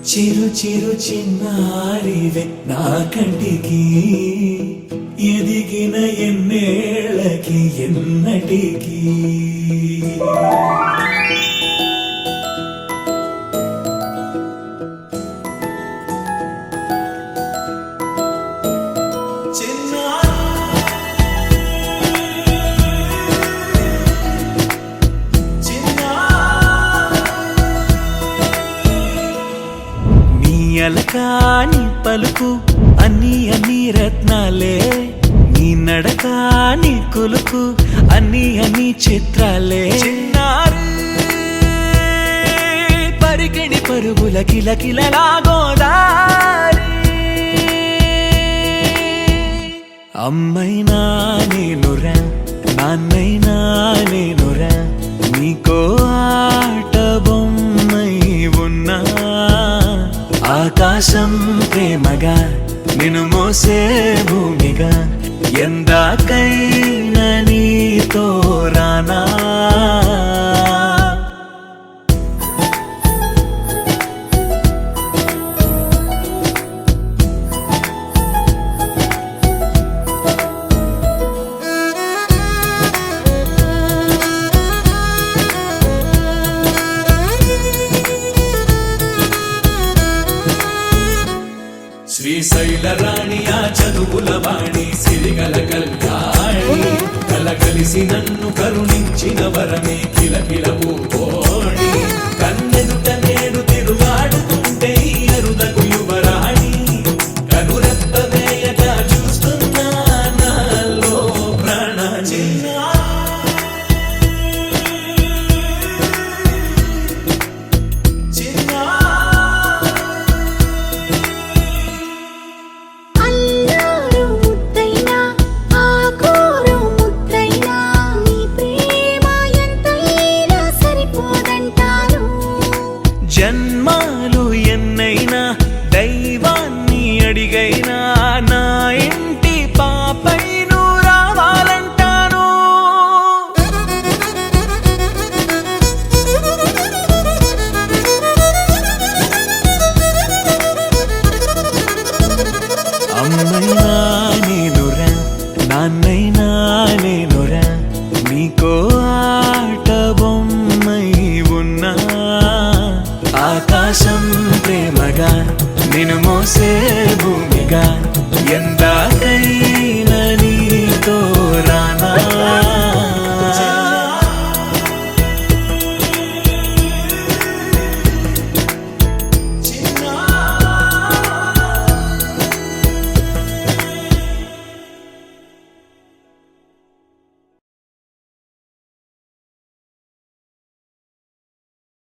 చిరు చిరు చిన్నారివే నా కంటికి ఎదిగిన ఎన్నేళ్ళకి ఎన్నటికి అలకాని పలుకు అన్ని అన్ని రత్నాలే నీ నడకాని కులుకు అన్ని అన్ని చిత్రాలే చిన్నారు పరికిణి పరుగుల కిలకిలలాగోదారి అమ్మైనా నేనురా నాన్నైనా నేనురా నీకో ఆట బొమ్మై ఉన్నా ఆకాశం ప్రేమగా నిన్ను మోసే భూమిగా ఎందాకైనా నీతో రానా శ్రీశైల రాణి ఆ చదువుల వాణి సిరిగల కళ్యాణి కలగలిసి నన్ను కరుణించిన వరమే కిలకిల పూకోణి కన్నెదుట నేడు తిరుగాడుతుంటే అరుదకు యువరాణి కనురెప్ప వేయగా చూస్తున్నా నాలో ప్రాణ జన్మాలు ఎన్నైనా దైవాన్ని అడిగైనా నా ఇంటి పాపై నువ్వు రావాలంటాను అమ్మైనా నేనురా నాన్నైనా నేనురా నీకో ఆట బొమ్మై ఉన్నా ఆకాశం ప్రేమగా నిన్ను మోసే భూమిగా ఎందాకై